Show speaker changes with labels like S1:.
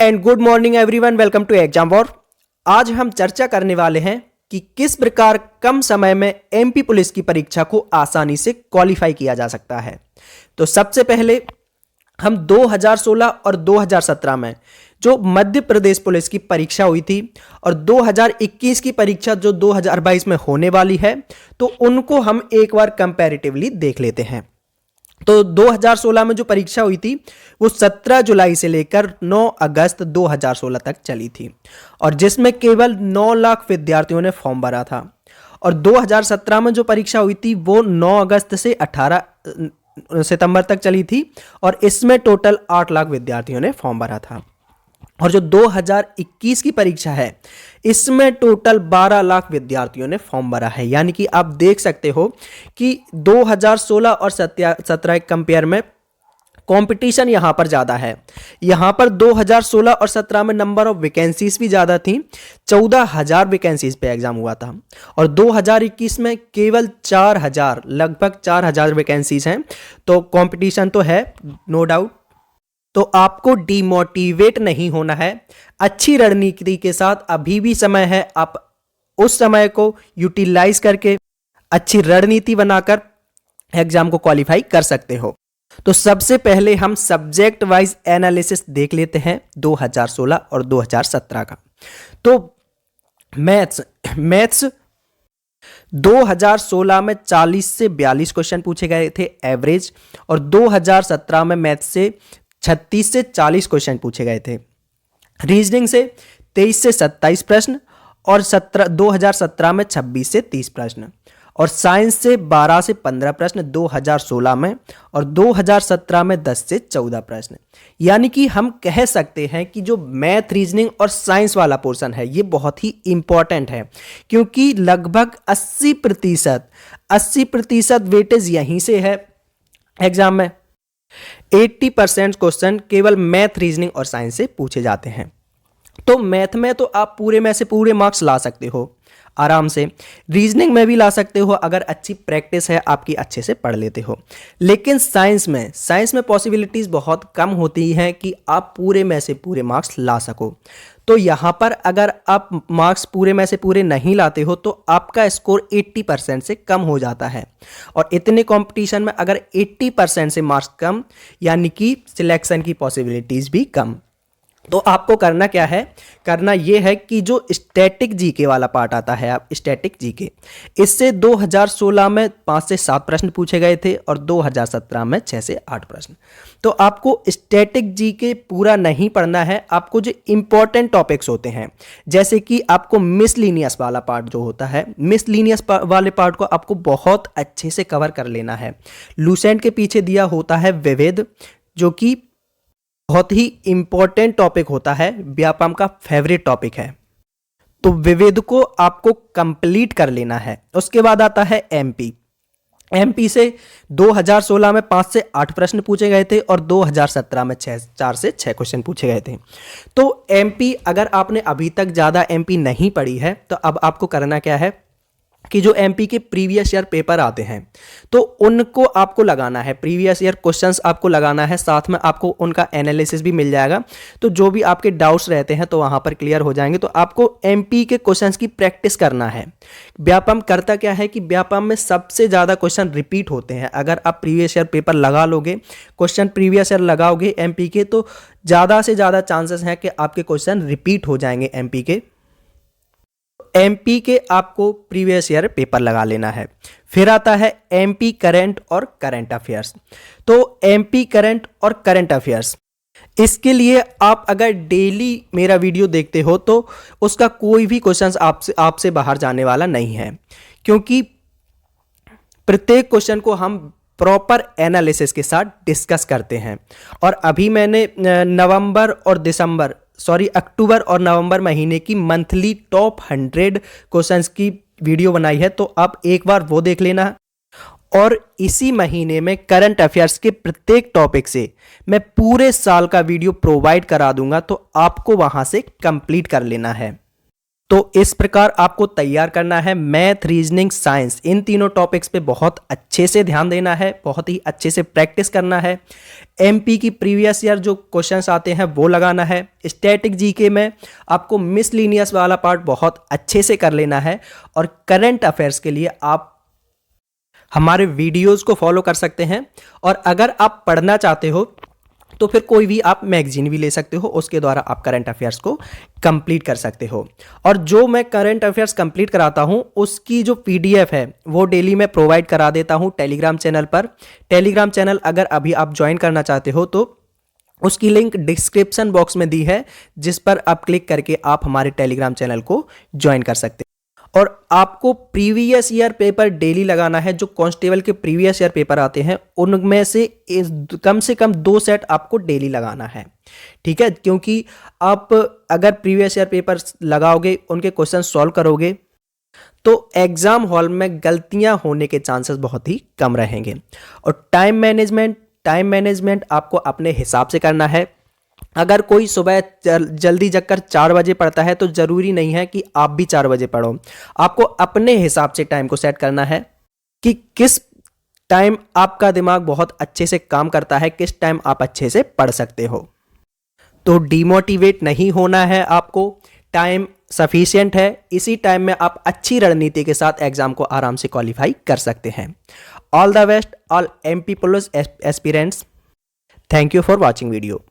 S1: And good morning everyone, welcome to exam war. आज हम चर्चा करने वाले हैं कि किस प्रकार कम समय में एमपी पुलिस की परीक्षा को आसानी से क्वालिफाई किया जा सकता है। तो सबसे पहले हम 2016 और 2017 में जो मध्य प्रदेश पुलिस की परीक्षा हुई थी और 2021 की परीक्षा जो 2022 में होने वाली है, तो उनको हम एक बार कंपैरेटिवली देख लेते हैं। तो 2016 में जो परीक्षा हुई थी वो 17 जुलाई से लेकर 9 अगस्त 2016 तक चली थी और जिसमें केवल 9 लाख विद्यार्थियों ने फॉर्म भरा था। और 2017 में जो परीक्षा हुई थी वो 9 अगस्त से 18 सितंबर तक चली थी और इसमें टोटल 8 लाख विद्यार्थियों ने फॉर्म भरा था। और जो 2021 की परीक्षा है इसमें टोटल 12 लाख विद्यार्थियों ने फॉर्म भरा है। यानी कि आप देख सकते हो कि 2016 और 17 कंपेयर में कंपटीशन यहां पर ज्यादा है। यहां पर 2016 और 17 में नंबर ऑफ वैकेंसीज भी ज्यादा थी, 14,000 वैकेंसीज पे एग्जाम हुआ था और 2021 में केवल 4,000, लगभग 4,000 वैकेंसीज हैं। तो कंपटीशन तो है, नो डाउट। तो आपको डिमोटिवेट नहीं होना है, अच्छी रणनीति के साथ अभी भी समय है। आप उस समय को यूटिलाइज करके अच्छी रणनीति बनाकर एग्जाम को क्वालिफाई कर सकते हो। तो सबसे पहले हम सब्जेक्ट वाइज एनालिसिस देख लेते हैं 2016 और 2017 का। तो मैथ्स 2016 में 40 से 42 क्वेश्चन पूछे गए थे एवरेज, और 2017 में मैथ्स से 36 से 40 क्वेश्चन पूछे गए थे। रीजनिंग से 23 से 27 प्रश्न और 2017 में 26 से 30 प्रश्न, और साइंस से 12 से 15 प्रश्न 2016 में और 2017 में 10 से 14 प्रश्न। यानी कि हम कह सकते हैं कि जो मैथ, रीजनिंग और साइंस वाला पोर्शन है ये बहुत ही इंपॉर्टेंट है, क्योंकि लगभग 80% वेटेज यहीं से है एग्जाम में। 80% क्वेश्चन केवल मैथ, रीजनिंग और साइंस से पूछे जाते हैं। तो मैथ में तो आप पूरे में से पूरे मार्क्स ला सकते हो आराम से, रीजनिंग में भी ला सकते हो अगर अच्छी प्रैक्टिस है आपकी, अच्छे से पढ़ लेते हो। लेकिन साइंस में पॉसिबिलिटीज बहुत कम होती हैं कि आप पूरे में से पूरे मार्क्स ला सको। तो यहाँ पर अगर आप मार्क्स पूरे में से पूरे नहीं लाते हो तो आपका स्कोर 80% से कम हो जाता है, और इतने कंपटीशन में अगर 80% से मार्क्स कम, यानी कि सिलेक्शन की पॉसिबिलिटीज भी कम। तो आपको करना क्या है, करना यह है कि जो स्टैटिक जीके वाला पार्ट आता है, आप स्टैटिक जीके, इससे 2016 में 5 से 7 प्रश्न पूछे गए थे और 2017 में 6 से 8 प्रश्न। तो आपको स्टैटिक जीके पूरा नहीं पढ़ना है, आपको जो इंपॉर्टेंट टॉपिक्स होते हैं, जैसे कि आपको मिसलीनियस वाला पार्ट जो होता है, मिसलीनियस वाले पार्ट को आपको बहुत अच्छे से कवर कर लेना है। लूसेंट के पीछे दिया होता है विविध, जो कि बहुत ही इंपॉर्टेंट टॉपिक होता है, व्यापम का फेवरेट टॉपिक है। तो विविध को आपको कंप्लीट कर लेना है। उसके बाद आता है एमपी से 2016 में 5 से 8 प्रश्न पूछे गए थे और 2017 में 4 से 6 क्वेश्चन पूछे गए थे। तो एमपी अगर आपने अभी तक ज़्यादा एमपी नहीं पढ़ी है तो अब आपको करना क्या है कि जो एमपी के प्रीवियस ईयर पेपर आते हैं तो उनको आपको लगाना है, प्रीवियस ईयर क्वेश्चंस आपको लगाना है, साथ में आपको उनका एनालिसिस भी मिल जाएगा। तो जो भी आपके डाउट्स रहते हैं तो वहां पर क्लियर हो जाएंगे। तो आपको एमपी के क्वेश्चंस की प्रैक्टिस करना है। व्यापम करता क्या है कि व्यापम में सबसे ज़्यादा क्वेश्चन रिपीट होते हैं। अगर आप प्रीवियस ईयर पेपर लगा लोगे, क्वेश्चन प्रीवियस ईयर लगाओगे एमपी के, तो ज़्यादा से ज़्यादा चांसेस हैं कि आपके क्वेश्चन रिपीट हो जाएंगे एमपी के। एमपी के आपको प्रीवियस ईयर पेपर लगा लेना है। फिर आता है एमपी करंट और करंट अफेयर्स। तो एमपी करंट और करंट अफेयर्स, इसके लिए आप अगर डेली मेरा वीडियो देखते हो तो उसका कोई भी क्वेश्चन आपसे बाहर जाने वाला नहीं है, क्योंकि प्रत्येक क्वेश्चन को हम प्रॉपर एनालिसिस के साथ डिस्कस करते हैं। और अभी मैंने अक्टूबर और नवंबर महीने की मंथली टॉप 100 क्वेश्चंस की वीडियो बनाई है, तो आप एक बार वो देख लेना। और इसी महीने में करंट अफेयर्स के प्रत्येक टॉपिक से मैं पूरे साल का वीडियो प्रोवाइड करा दूंगा, तो आपको वहां से कंप्लीट कर लेना है। तो इस प्रकार आपको तैयार करना है मैथ, रीजनिंग, साइंस, इन तीनों टॉपिक्स पे बहुत अच्छे से ध्यान देना है, बहुत ही अच्छे से प्रैक्टिस करना है। एमपी की प्रीवियस ईयर जो क्वेश्चंस आते हैं वो लगाना है। स्टैटिक जीके में आपको मिसलिनियस वाला पार्ट बहुत अच्छे से कर लेना है। और करंट अफेयर्स के लिए आप हमारे वीडियोस को फॉलो कर सकते हैं। और अगर आप पढ़ना चाहते हो तो फिर कोई भी आप मैगजीन भी ले सकते हो, उसके द्वारा आप करंट अफेयर्स को कंप्लीट कर सकते हो। और जो मैं करंट अफेयर्स कंप्लीट कराता हूं उसकी जो पीडीएफ है वो डेली मैं प्रोवाइड करा देता हूं टेलीग्राम चैनल पर। टेलीग्राम चैनल अगर अभी आप ज्वाइन करना चाहते हो तो उसकी लिंक डिस्क्रिप्शन बॉक्स में दी है, जिस पर आप क्लिक करके आप हमारे टेलीग्राम चैनल को ज्वाइन कर सकते हैं। और आपको प्रीवियस ईयर पेपर डेली लगाना है। जो कांस्टेबल के प्रीवियस ईयर पेपर आते हैं उनमें से कम 2 सेट आपको डेली लगाना है, ठीक है। क्योंकि आप अगर प्रीवियस ईयर पेपर लगाओगे, उनके क्वेश्चन सॉल्व करोगे, तो एग्जाम हॉल में गलतियां होने के चांसेस बहुत ही कम रहेंगे। और टाइम मैनेजमेंट आपको अपने हिसाब से करना है। अगर कोई सुबह जल्दी जगकर 4 बजे पढ़ता है तो ज़रूरी नहीं है कि आप भी 4 बजे पढ़ो। आपको अपने हिसाब से टाइम को सेट करना है कि किस टाइम आपका दिमाग बहुत अच्छे से काम करता है, किस टाइम आप अच्छे से पढ़ सकते हो। तो डिमोटिवेट नहीं होना है आपको, टाइम सफिशिएंट है। इसी टाइम में आप अच्छी रणनीति के साथ एग्जाम को आराम से क्वालिफाई कर सकते हैं। All the best all MP police aspirants. Thank you for watching video.